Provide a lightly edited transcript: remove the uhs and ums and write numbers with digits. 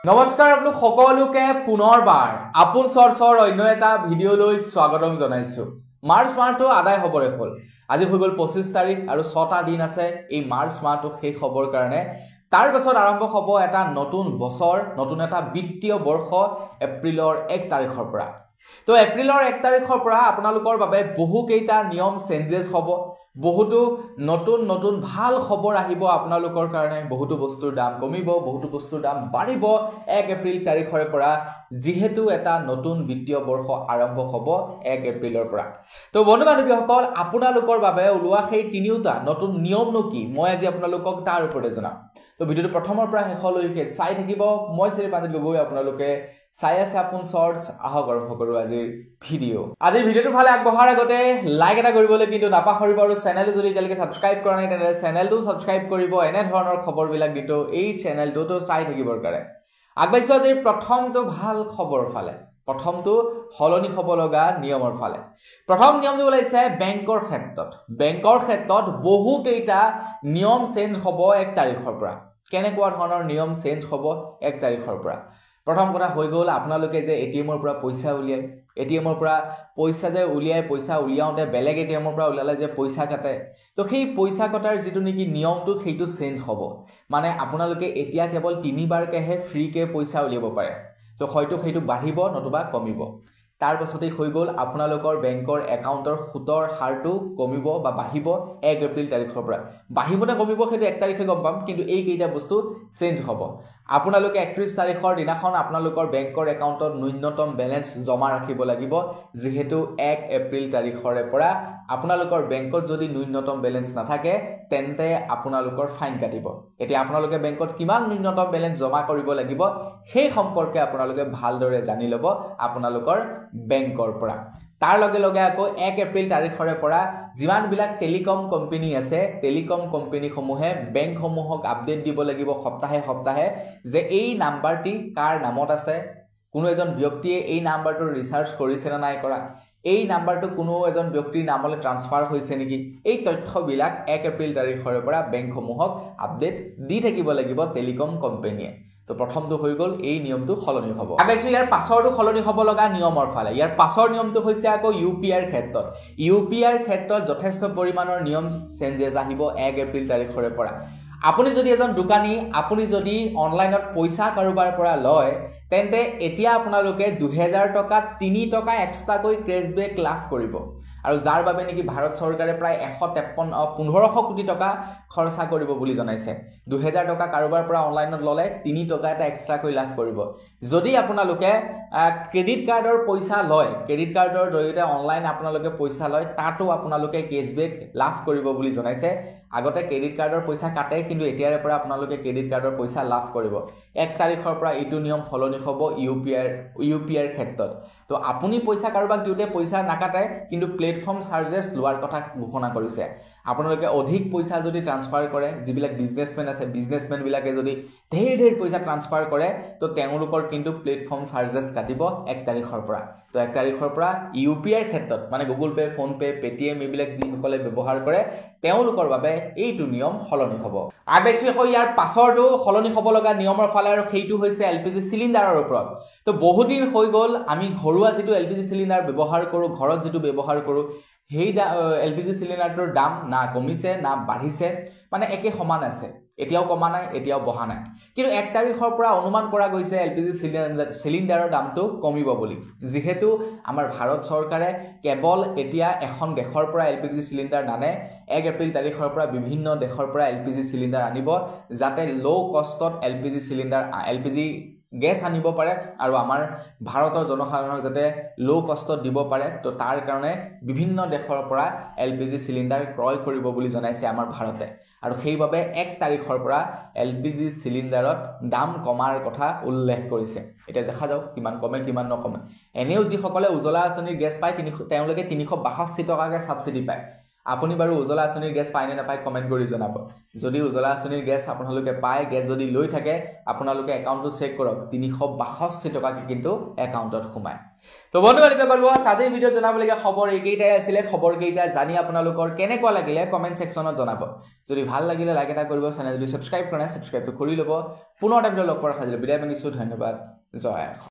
নমস্কাৰ আপোনালোক সকলোকে পুনৰবাৰ আপোন চৰ্চৰ অন্য এটা ভিডিঅ'লৈ স্বাগতম জনাইছো। মাৰ্চ মাহটো আদায় হ'বৰে হ'ল। আজি হৈ গ'ল 25 তাৰিখ আৰু 6টা দিন আছে এই মাৰ্চ মাহটো শেষ হ'বৰ কাৰণে। তাৰ পাছত আৰম্ভ হ'ব এটা নতুন বছৰ, নতুন এটা বিত্তীয় বৰ্ষ এপ্ৰিলৰ 1 তাৰিখৰ পৰা। তো এপ্ৰিলৰ 1 তাৰিখৰ পৰা আপোনালোকৰ বাবে বহু কেইটা নিয়ম চেঞ্জেছ হ'ব, বহুতো নতুন ভাল খবৰ আহিব আপোনালোকৰ কাৰণে। বহুতো বস্তুৰ দাম কমিব, বহুতো বস্তুৰ দাম বাঢ়িব 1 এপ্ৰিল তাৰিখৰ পৰা, যিহেতু এটা নতুন বিত্তীয় বৰ্ষ আৰম্ভ হ'ব 1 এপ্ৰিলৰ পৰা। তো বন্ধু বান্ধৱীসকল, আপোনালোকৰ বাবে ওলোৱা সেই তিনিওটা নতুন নিয়মনো কি, মই আজি আপোনালোকক তাৰ ওপৰতে জনাম। তো ভিডিঅ'টো প্ৰথমৰ পৰা শেষলৈকে চাই থাকিব। মই শ্ৰী প্ৰাঞ্জল গগৈ, আপোনালোকে চাই আছে আপোন চৰ্চ। আহক আৰম্ভ কৰোঁ আজিৰ ভিডিঅ'। আজিৰ ভিডিঅ'টো ফালে আগবঢ়াৰ আগতে লাইক এটা কৰিবলৈ কিন্তু নাপাহৰিব, আৰু চেনেলটো যদি এতিয়ালৈকে ছাবস্ক্ৰাইব কৰা নাই তেনেহ'লে চেনেলটো ছাবস্ক্ৰাইব কৰিব। এনেধৰণৰ খবৰবিলাক কিন্তু এই চেনেলটোতো চাই থাকিবৰ কাৰণে। আগবাঢ়িছোঁ আজিৰ প্ৰথমটো ভাল খবৰ ফালে, প্ৰথমটো সলনি হ'ব লগা নিয়মৰ ফালে। প্ৰথম নিয়মটো ওলাইছে বেংকৰ ক্ষেত্ৰত। বেংকৰ ক্ষেত্ৰত বহুকেইটা নিয়ম চেঞ্জ হ'ব 1 তাৰিখৰ পৰা। কেনেকুৱা ধৰণৰ নিয়ম চেঞ্জ হ'ব 1 তাৰিখৰ পৰা? প্ৰথম কথা হৈ গ'ল, আপোনালোকে যে এটিএমৰ পৰা পইচা উলিয়ায়, এটিএমৰ পৰা পইচা উলিয়াওঁতে বেলেগ এটিএমৰ পৰা ওলালে যে পইচা কাটে, তো সেই পইচা কটাৰ যিটো নেকি নিয়মটো সেইটো চেঞ্জ হ'ব। মানে আপোনালোকে এতিয়া কেৱল 3বাৰকেহে ফ্ৰীকৈ পইচা উলিয়াব পাৰে। তো হয়তো সেইটো বাঢ়িব নতুবা কমিব। তাৰ পাছতেই হৈ গ'ল আপোনালোকৰ বেংকৰ একাউণ্টৰ সুতৰ হাৰটো কমিব বা বাঢ়িব 1 এপ্ৰিল তাৰিখৰ পৰা। বাঢ়িব নে কমিব সেইটো 1 তাৰিখে গম পাম, কিন্তু এইকেইটা বস্তু চেঞ্জ হ'ব। আপোনালোকে 31 তাৰিখৰ দিনাখন আপোনালোকৰ বেংকৰ একাউণ্টত ন্যূনতম বেলেঞ্চ জমা ৰাখিব লাগিব, যিহেতু 1 এপ্ৰিল তাৰিখৰে পৰা আপোনালোকৰ বেংকত যদি ন্যূনতম বেলেঞ্চ নাথাকে তেন্তে আপোনালোকৰ ফাইন কাটিব। এতিয়া আপোনালোকে বেংকত কিমান ন্যূনতম বেলেঞ্চ জমা কৰিব লাগিব সেই সম্পৰ্কে আপোনালোকে ভালদৰে জানি ল'ব আপোনালোকৰ বেংকৰ পৰা। তাৰ লগে লগে আকৌ 1 এপ্ৰিল তাৰিখৰে পৰা যিমানবিলাক টেলিকম কোম্পানী আছে, টেলিকম কোম্পানীসমূহে বেংকসমূহক আপডেট দিব লাগিব সপ্তাহে যে এই নাম্বাৰটি কাৰ নামত আছে, কোনো এজন ব্যক্তিয়ে এই নাম্বাৰটো ৰিচাৰ্জ কৰিছে নে নাই কৰা, এই নাম্বাৰটো কোনো এজন ব্যক্তিৰ নামলৈ ট্ৰান্সফাৰ হৈছে নেকি, এই তথ্যবিলাক 1 এপ্ৰিল তাৰিখৰে পৰা বেংকসমূহক আপডেট দি থাকিব লাগিব টেলিকম কোম্পানীয়ে। তো প্ৰথমটো হৈ গ'ল, এই নিয়মটো সলনি হ'ব। আগেছো ইয়াৰ পাছৰটো সলনি হ'ব লগা নিয়মৰ ফালে। ইয়াৰ পাছৰ নিয়মটো হৈছে আকৌ UPIৰ ক্ষেত্ৰত। UPIৰ ক্ষেত্ৰত যথেষ্ট পৰিমাণৰ নিয়ম চেঞ্জেছ আহিব 1 এপ্ৰিল তাৰিখৰে পৰা। আপুনি যদি এজন দোকানী, আপুনি যদি অনলাইনত পইচা কাৰোবাৰ পৰা লয়, তেন্তে এতিয়া আপোনালোকে 2000 টকাত 3 টকা এক্সট্ৰাকৈ কেছবেক লাভ কৰিব। আৰু যাৰ বাবে নেকি ভাৰত চৰকাৰে প্ৰায় 1500 কোটি টকা খৰচা কৰিব বুলি জনাইছে। 2000 টকা কাৰোবাৰ পৰা অনলাইনত ল'লে 3 টকা এটা এক্সট্ৰাকৈ লাভ কৰিব। যদি আপোনালোকে ক্ৰেডিট কাৰ্ডৰ পইচা লয়, ক্ৰেডিট কাৰ্ডৰ জৰিয়তে অনলাইন আপোনালোকে পইচা লয়, তাতো আপোনালোকে কেছবেক লাভ কৰিব বুলি জনাইছে। আগতে ক্ৰেডিট কাৰ্ডৰ পইচা কাটে, কিন্তু এতিয়াৰে পৰা আপোনালোকে ক্ৰেডিট কাৰ্ডৰ পইচা লাভ কৰিব। 1 তাৰিখৰ পৰা এইটো নিয়ম সলনি হ'ব UPIৰ ক্ষেত্ৰত। তো আপুনি পইচা কাৰোবাক দিওঁতে পইচা নাকাটে, কিন্তু প্লেটফৰ্ম চাৰ্জেছ লোৱাৰ কথা ঘোষণা কৰিছে। আপোনালোকে অধিক পইচা যদি ট্ৰান্সফাৰ কৰে, যিবিলাক বিজনেছমেন আছে, বিজনেছমেনবিলাকে যদি ধেৰ পইচা ট্ৰান্সফাৰ কৰে, তো তেওঁলোকৰ কিন্তু প্লেটফৰ্ম চাৰ্জেছ কাটিব 1 তাৰিখৰ পৰা। তো 1 তাৰিখৰ পৰা UPIৰ ক্ষেত্ৰত, মানে গুগল পে', ফোনপে', পেটিএম এইবিলাক যিসকলে ব্যৱহাৰ কৰে তেওঁলোকৰ বাবে এইটো নিয়ম সলনি হ'ব। আগেছো আকৌ ইয়াৰ পাছৰটো সলনি হ'ব লগা নিয়মৰ ফালে, আৰু সেইটো হৈছে LPG চিলিণ্ডাৰৰ ওপৰত। তো বহুদিন হৈ গ'ল আমি ঘৰুৱা যিটো LPG চিলিণ্ডাৰ ব্যৱহাৰ কৰোঁ, ঘৰত যিটো ব্যৱহাৰ কৰোঁ, সেই LPG চিলিণ্ডাৰটোৰ দাম না কমিছে না বাঢ়িছে, মানে একে সমান আছে। এতিয়াও কমা নাই, এতিয়াও বঢ়া নাই। কিন্তু 1 তাৰিখৰ পৰা অনুমান কৰা গৈছে LPG চিলিণ্ডাৰৰ দামটো কমিব বুলি, যিহেতু আমাৰ ভাৰত চৰকাৰে কেৱল এতিয়া এখন দেশৰ পৰা LPG চিলিণ্ডাৰ নানে। 1 এপ্ৰিল তাৰিখৰ পৰা বিভিন্ন দেশৰ পৰা LPG চিলিণ্ডাৰ আনিব, যাতে ল' কষ্টত LPG গেছ আনিব পাৰে আৰু আমাৰ ভাৰতৰ জনসাধাৰণক যাতে ল' কষ্টত দিব পাৰে। তো তাৰ কাৰণে বিভিন্ন দেশৰ পৰা LPG চিলিণ্ডাৰ ক্ৰয় কৰিব বুলি জনাইছে আমাৰ ভাৰতে। আৰু সেইবাবে 1 তাৰিখৰ পৰা LPG চিলিণ্ডাৰত দাম কমাৰ কথা উল্লেখ কৰিছে। এতিয়া দেখা যাওক কিমান কমে কিমান নকমে। এনেও যিসকলে উজ্জ্বলা আঁচনিৰ গেছ পায় তেওঁলোকে 362 টকাকৈ ছাবচিডি পায়। আপুনি বাৰু উজলা আঁচনিৰ গেছ পায় নে নাপায় কমেণ্ট কৰি জনাব যদি উজলা আঁচনিৰ গেছ আপোনালোকে পায় গেছ যদি লৈ থাকে আপোনালোকে একাউণ্টটো চেক কৰক 362 টকাকৈ কিন্তু একাউণ্টত সোমায় তো বন্ধু বান্ধৱী আজিৰ ভিডিঅ'ত জনাবলগীয়া খবৰ এইকেইটাই আছিলে খবৰকেইটা জানি আপোনালোকৰ কেনেকুৱা লাগিলে কমেণ্ট ছেকশ্যনত জনাব যদি ভাল লাগিলে লাইক এটা কৰিব চেনেল যদি ছাবস্ক্ৰাইব কৰা নাই ছাবস্ক্ৰাইবটো কৰি ল'ব পুনৰ এটা ভিডিঅ' লগ পোৱাৰ সাজিলে বিদায় মাগিছোঁ ধন্যবাদ জয়